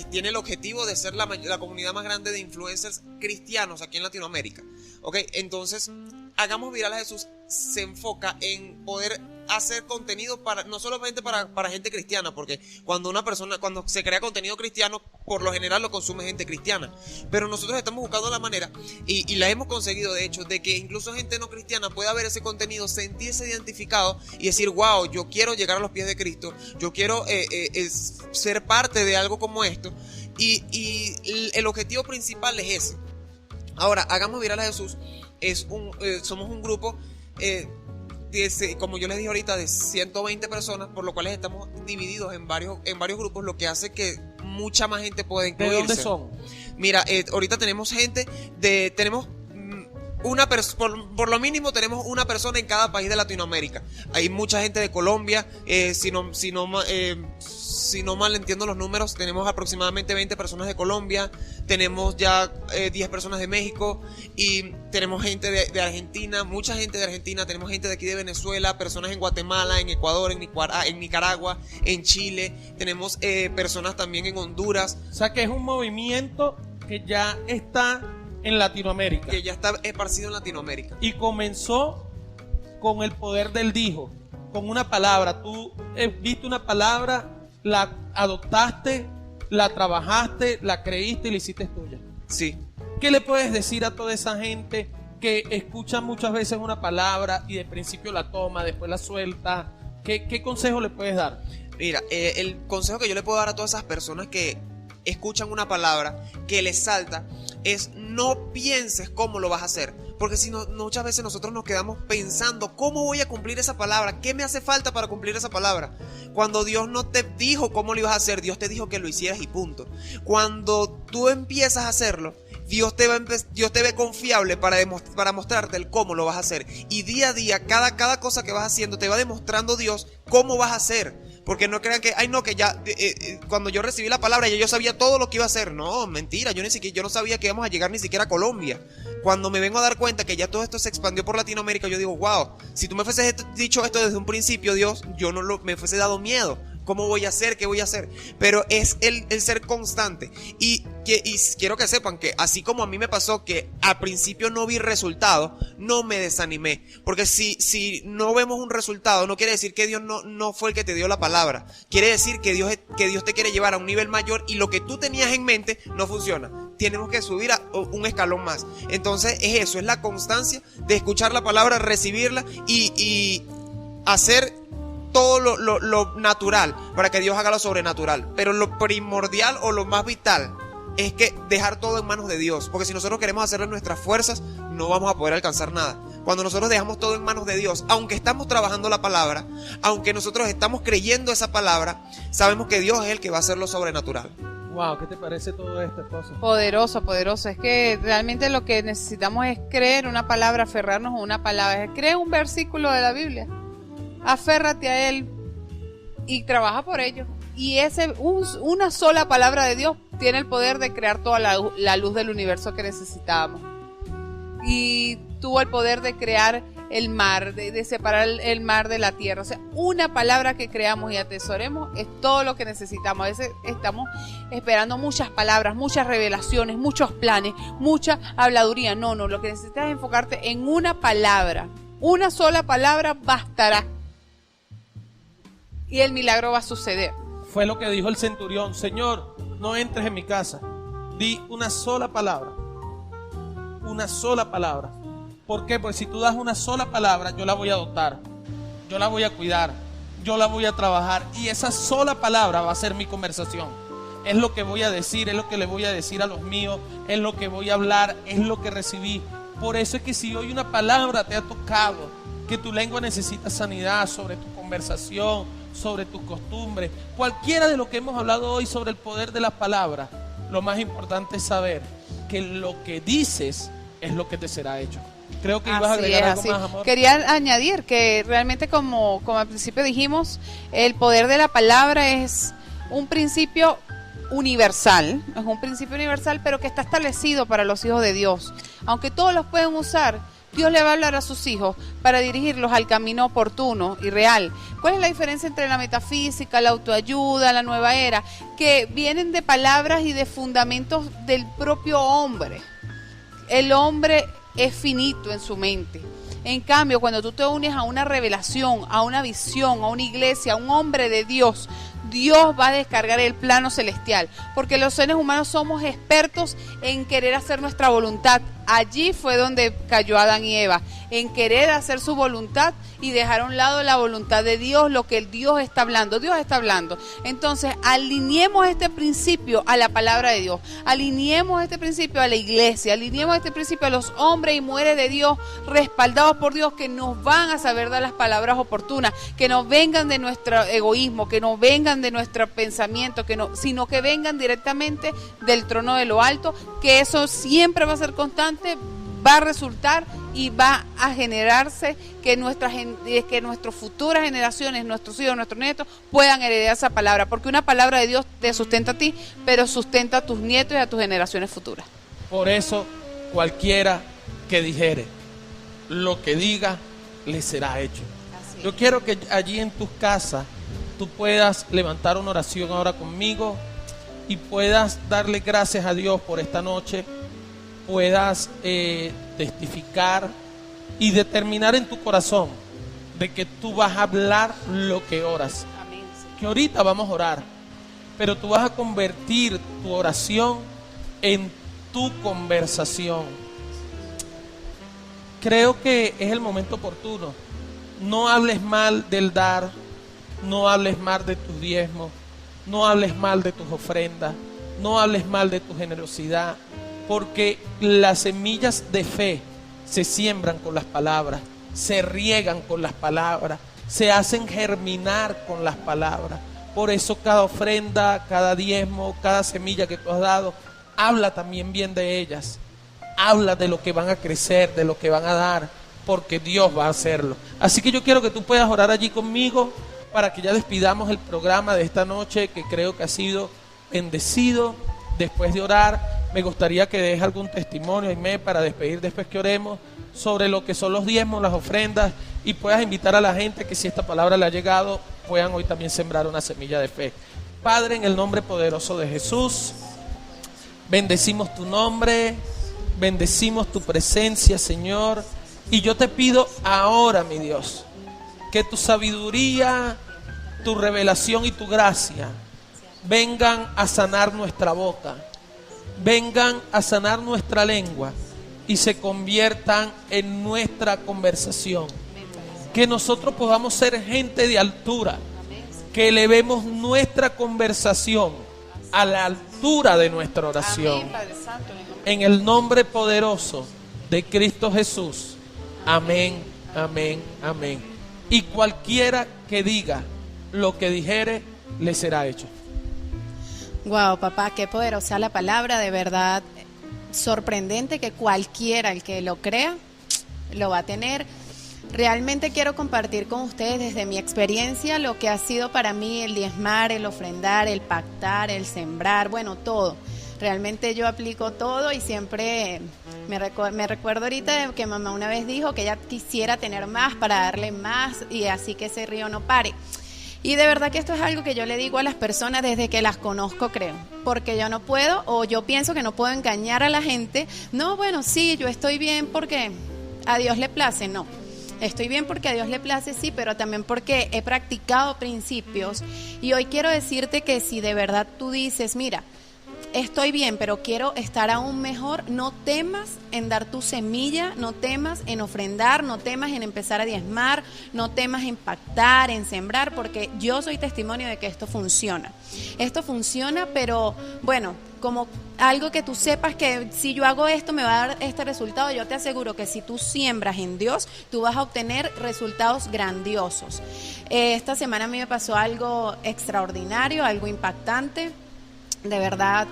tiene el objetivo de ser la comunidad más grande de influencers cristianos aquí en Latinoamérica. Ok, entonces Hagamos Viral a Jesús se enfoca en poder hacer contenido para no solamente para gente cristiana, porque cuando se crea contenido cristiano, por lo general lo consume gente cristiana, pero nosotros estamos buscando la manera y la hemos conseguido, de hecho, de que incluso gente no cristiana pueda ver ese contenido, sentirse identificado y decir, wow, yo quiero llegar a los pies de Cristo, yo quiero ser parte de algo como esto, y el objetivo principal es ese. Ahora, Hagamos Viral a Jesús somos un grupo, como yo les dije ahorita, de 120 personas, por lo cual estamos divididos en varios grupos, lo que hace que mucha más gente pueda incluirse. ¿De dónde son? Mira, ahorita tenemos gente por lo mínimo tenemos una persona en cada país de Latinoamérica. Hay mucha gente de Colombia, si no mal entiendo los números, tenemos aproximadamente 20 personas de Colombia, tenemos ya 10 personas de México, y tenemos gente de Argentina, mucha gente de Argentina, tenemos gente de aquí de Venezuela, personas en Guatemala, en Ecuador, en Nicaragua, en Chile, tenemos personas también en Honduras. O sea que es un movimiento que ya está en Latinoamérica. Que ya está esparcido en Latinoamérica. Y comenzó con el poder del dijo, con una palabra. Tú viste una palabra, la adoptaste, la trabajaste, la creíste y la hiciste tuya. Sí. ¿Qué le puedes decir a toda esa gente que escucha muchas veces una palabra y de principio la toma, después la suelta? ¿Qué consejo le puedes dar? Mira, el consejo que yo le puedo dar a todas esas personas que escuchan una palabra, que les salta, es no pienses cómo lo vas a hacer, porque si no, muchas veces nosotros nos quedamos pensando cómo voy a cumplir esa palabra, qué me hace falta para cumplir esa palabra, cuando Dios no te dijo cómo lo ibas a hacer, Dios te dijo que lo hicieras y punto. Cuando tú empiezas a hacerlo, Dios te ve confiable para mostrarte el cómo lo vas a hacer, y día a día, cada cosa que vas haciendo te va demostrando Dios cómo vas a hacer. Porque no crean que, cuando yo recibí la palabra ya yo sabía todo lo que iba a hacer. No, mentira, yo no sabía que íbamos a llegar ni siquiera a Colombia. Cuando me vengo a dar cuenta que ya todo esto se expandió por Latinoamérica, yo digo, wow, si tú me fueses dicho esto desde un principio, Dios, me fuese dado miedo. ¿Cómo voy a hacer? ¿Qué voy a hacer? Pero es el ser constante. Y quiero que sepan que así como a mí me pasó que al principio no vi resultado, no me desanimé. Porque si no vemos un resultado, no quiere decir que Dios no fue el que te dio la palabra. Quiere decir que Dios te quiere llevar a un nivel mayor y lo que tú tenías en mente no funciona. Tenemos que subir a un escalón más. Entonces es eso, es la constancia de escuchar la palabra, recibirla y hacer todo lo natural para que Dios haga lo sobrenatural. Pero lo primordial o lo más vital es que dejar todo en manos de Dios, porque si nosotros queremos hacerlo en nuestras fuerzas, no vamos a poder alcanzar nada. Cuando nosotros dejamos todo en manos de Dios, aunque estamos trabajando la palabra, aunque nosotros estamos creyendo esa palabra, sabemos que Dios es el que va a hacer lo sobrenatural. Wow, ¿qué te parece todo esto, esposo? Poderoso, poderoso. Es que realmente lo que necesitamos es creer una palabra, aferrarnos a una palabra. Cree un versículo de la Biblia, aférrate a él y trabaja por ello. Y una sola palabra de Dios tiene el poder de crear toda la luz del universo que necesitábamos. Y tuvo el poder de crear el mar, de separar el mar de la tierra. O sea, una palabra que creamos y atesoremos es todo lo que necesitamos. A veces estamos esperando muchas palabras, muchas revelaciones, muchos planes, mucha habladuría. No, lo que necesitas es enfocarte en una palabra. Una sola palabra bastará. Y el milagro va a suceder. Fue lo que dijo el centurión: Señor, no entres en mi casa. Di una sola palabra. Una sola palabra. ¿Por qué? Porque si tú das una sola palabra, yo la voy a adoptar, yo la voy a cuidar, yo la voy a trabajar, y esa sola palabra va a ser mi conversación. Es lo que voy a decir, es lo que le voy a decir a los míos, es lo que voy a hablar, es lo que recibí. Por eso es que si hoy una palabra te ha tocado, que tu lengua necesita sanidad sobre tu conversación, sobre tus costumbres, cualquiera de lo que hemos hablado hoy sobre el poder de las palabras, lo más importante es saber que lo que dices es lo que te será hecho. Creo que ibas a agregar algo más, amor. Quería añadir que realmente, como al principio dijimos, el poder de la palabra es un principio universal, pero que está establecido para los hijos de Dios. Aunque todos los pueden usar, Dios le va a hablar a sus hijos para dirigirlos al camino oportuno y real. ¿Cuál es la diferencia entre la metafísica, la autoayuda, la nueva era? Que vienen de palabras y de fundamentos del propio hombre. El hombre es finito en su mente. En cambio, cuando tú te unes a una revelación, a una visión, a una iglesia, a un hombre de Dios, Dios va a descargar el plano celestial, porque los seres humanos somos expertos en querer hacer nuestra voluntad. Allí fue donde cayó Adán y Eva, en querer hacer su voluntad y dejar a un lado la voluntad de Dios, lo que el Dios está hablando. Dios está hablando. Entonces, alineemos este principio a la palabra de Dios, alineemos este principio a la iglesia, alineemos este principio a los hombres y mujeres de Dios, respaldados por Dios, que nos van a saber dar las palabras oportunas, que no vengan de nuestro egoísmo, que no vengan de nuestro pensamiento, sino que vengan directamente del trono de lo alto, que eso siempre va a ser constante, va a resultar y va a generarse que nuestras futuras generaciones, nuestros hijos, nuestros nietos puedan heredar esa palabra, porque una palabra de Dios te sustenta a ti, pero sustenta a tus nietos y a tus generaciones futuras. Por eso, cualquiera que dijere, lo que diga, le será hecho. Yo quiero que allí en tus casas tú puedas levantar una oración ahora conmigo y puedas darle gracias a Dios por esta noche, puedas testificar y determinar en tu corazón de que tú vas a hablar lo que oras. Amén. Que ahorita vamos a orar, pero tú vas a convertir tu oración en tu conversación. Creo que es el momento oportuno. No hables mal del dar, no hables mal de tus diezmos, no hables mal de tus ofrendas, no hables mal de tu generosidad, porque las semillas de fe se siembran con las palabras, se riegan con las palabras, se hacen germinar con las palabras. Por eso cada ofrenda, cada diezmo, cada semilla que tú has dado, habla también bien de ellas. Habla de lo que van a crecer, de lo que van a dar, porque Dios va a hacerlo. Así que yo quiero que tú puedas orar allí conmigo para que ya despidamos el programa de esta noche, que creo que ha sido bendecido. Después de orar, me gustaría que dejes algún testimonio, Aimé, para despedir después que oremos, sobre lo que son los diezmos, las ofrendas, y puedas invitar a la gente que, si esta palabra le ha llegado, puedan hoy también sembrar una semilla de fe. Padre, en el nombre poderoso de Jesús, bendecimos tu nombre, bendecimos tu presencia, Señor, y yo te pido ahora, mi Dios, que tu sabiduría, tu revelación y tu gracia vengan a sanar nuestra boca, vengan a sanar nuestra lengua y se conviertan en nuestra conversación. Que nosotros podamos ser gente de altura, que elevemos nuestra conversación a la altura de nuestra oración. Amén, Padre Santo, en el nombre poderoso de Cristo Jesús. Amén, amén, amén. Y cualquiera que diga lo que dijere, le será hecho. Wow, papá, qué poderosa la palabra, de verdad sorprendente que cualquiera, el que lo crea, lo va a tener. Realmente quiero compartir con ustedes desde mi experiencia lo que ha sido para mí el diezmar, el ofrendar, el pactar, el sembrar, bueno, todo. Realmente yo aplico todo y siempre me recuerdo ahorita de que mamá una vez dijo que ella quisiera tener más para darle más y así que ese río no pare. Y de verdad que esto es algo que yo le digo a las personas desde que las conozco, creo, porque yo no puedo, o yo pienso que no puedo engañar a la gente. No, bueno, sí, yo estoy bien porque a Dios le place, no. Estoy bien porque a Dios le place, sí, pero también porque he practicado principios. Y hoy quiero decirte que si de verdad tú dices, mira, estoy bien, pero quiero estar aún mejor, no temas en dar tu semilla, no temas en ofrendar, no temas en empezar a diezmar, no temas en pactar, en sembrar, porque yo soy testimonio de que esto funciona. Esto funciona, pero bueno, como algo que tú sepas que si yo hago esto me va a dar este resultado. Yo te aseguro que si tú siembras en Dios, tú vas a obtener resultados grandiosos. Esta semana a mí me pasó algo extraordinario, algo impactante. De verdad,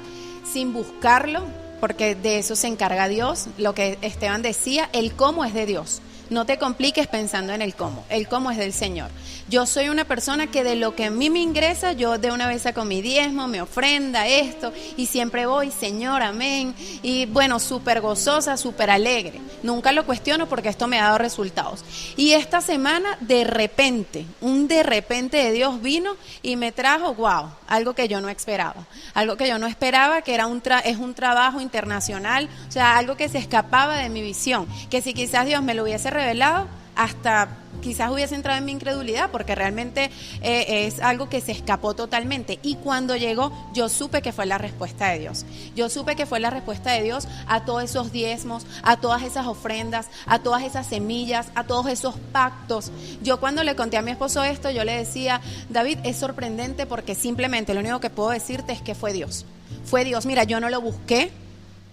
sin buscarlo, porque de eso se encarga Dios. Lo que Esteban decía, el cómo es de Dios. No te compliques pensando en el cómo es del Señor. Yo soy una persona que de lo que a mí me ingresa, yo de una vez saco mi diezmo, me ofrenda esto, y siempre voy, Señor, amén. Y bueno, súper gozosa, súper alegre. Nunca lo cuestiono porque esto me ha dado resultados. Y esta semana, de repente, un de repente de Dios vino y me trajo, wow, algo que yo no esperaba. Algo que yo no esperaba, que era un trabajo internacional, o sea, algo que se escapaba de mi visión. Que si quizás Dios me lo hubiese revelado, hasta quizás hubiese entrado en mi incredulidad, porque realmente es algo que se escapó totalmente. Y cuando llegó, yo supe que fue la respuesta de Dios. Yo supe que fue la respuesta de Dios a todos esos diezmos, a todas esas ofrendas, a todas esas semillas, a todos esos pactos. Yo cuando le conté a mi esposo esto, yo le decía, David, es sorprendente porque simplemente lo único que puedo decirte es que fue Dios. Fue Dios. Mira, yo no lo busqué.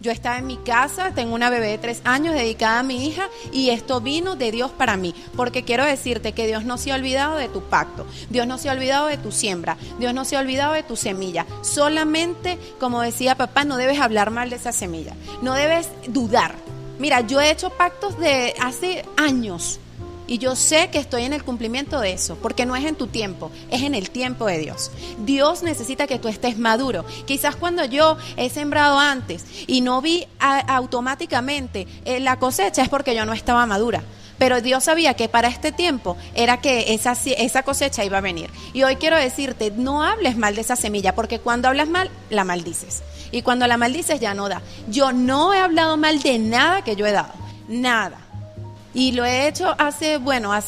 Yo estaba en mi casa, tengo una bebé de 3 años dedicada a mi hija y esto vino de Dios para mí, porque quiero decirte que Dios no se ha olvidado de tu pacto, Dios no se ha olvidado de tu siembra, Dios no se ha olvidado de tu semilla. Solamente, como decía papá, no debes hablar mal de esa semilla, no debes dudar. Mira, yo he hecho pactos de hace años y yo sé que estoy en el cumplimiento de eso, porque no es en tu tiempo, es en el tiempo de Dios. Dios necesita que tú estés maduro. Quizás cuando yo he sembrado antes y no vi automáticamente la cosecha es porque yo no estaba madura. Pero Dios sabía que para este tiempo era que esa cosecha iba a venir. Y hoy quiero decirte, no hables mal de esa semilla, porque cuando hablas mal, la maldices. Y cuando la maldices ya no da. Yo no he hablado mal de nada que yo he dado, nada. Y lo he hecho hace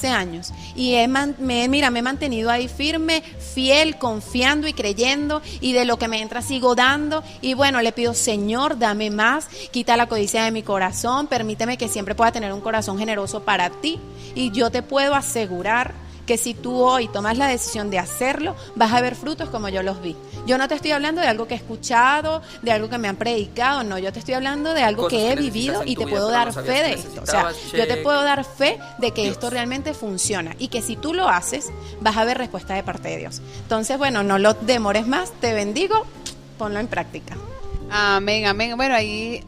años. Y me he mantenido ahí firme, fiel, confiando y creyendo. Y de lo que me entra sigo dando. Y bueno, le pido, Señor, dame más. Quita la codicia de mi corazón. Permíteme que siempre pueda tener un corazón generoso para ti. Y yo te puedo asegurar que si tú hoy tomas la decisión de hacerlo, vas a ver frutos como yo los vi. Yo no te estoy hablando de algo que he escuchado, de algo que me han predicado, no, yo te estoy hablando de algo que he vivido y te puedo dar fe de esto. O sea, yo te puedo dar fe de que esto realmente funciona y que si tú lo haces, vas a ver respuesta de parte de Dios. Entonces, bueno, no lo demores más, te bendigo, ponlo en práctica. Amén, amén. Bueno, ahí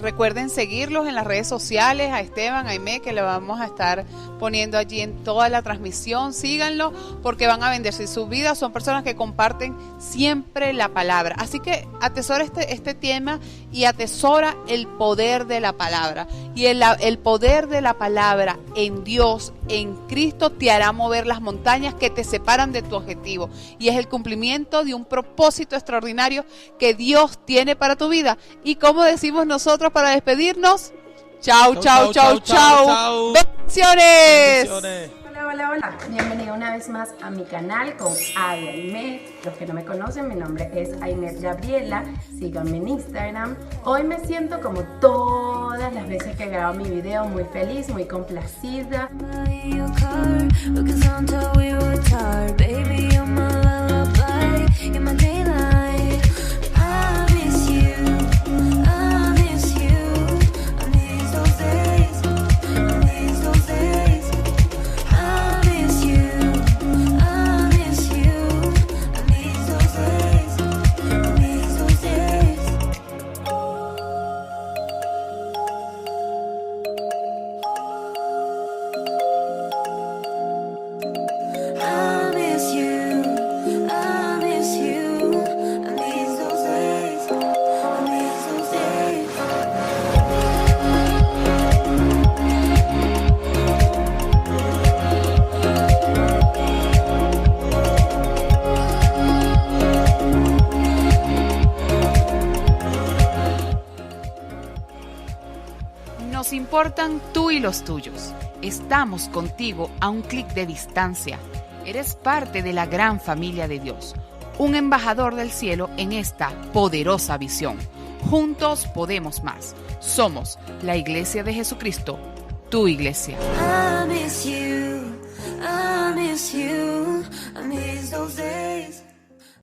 recuerden seguirlos en las redes sociales, a Esteban, a Aimé, que le vamos a estar poniendo allí en toda la transmisión. Síganlo porque van a bendecir su vida. Son personas que comparten siempre la palabra. Así que atesora este tema y atesora el poder de la palabra. Y el poder de la palabra en Dios, en Cristo, te hará mover las montañas que te separan de tu objetivo. Y es el cumplimiento de un propósito extraordinario que Dios tiene para tu vida. Y como decimos nosotros para despedirnos, chau, chau, chau, chau. ¡Bendiciones! Hola, bienvenido una vez más a mi canal con Aimet. Los que no me conocen, mi nombre es Aimet Gabriela, síganme en Instagram. Hoy me siento como todas las veces que grabo mi video, muy feliz, muy complacida. Nos importan tú y los tuyos. Estamos contigo a un clic de distancia. Eres parte de la gran familia de Dios, un embajador del cielo en esta poderosa visión. Juntos podemos más. Somos la Iglesia de Jesucristo, tu iglesia. I miss you, I miss you, I miss those days.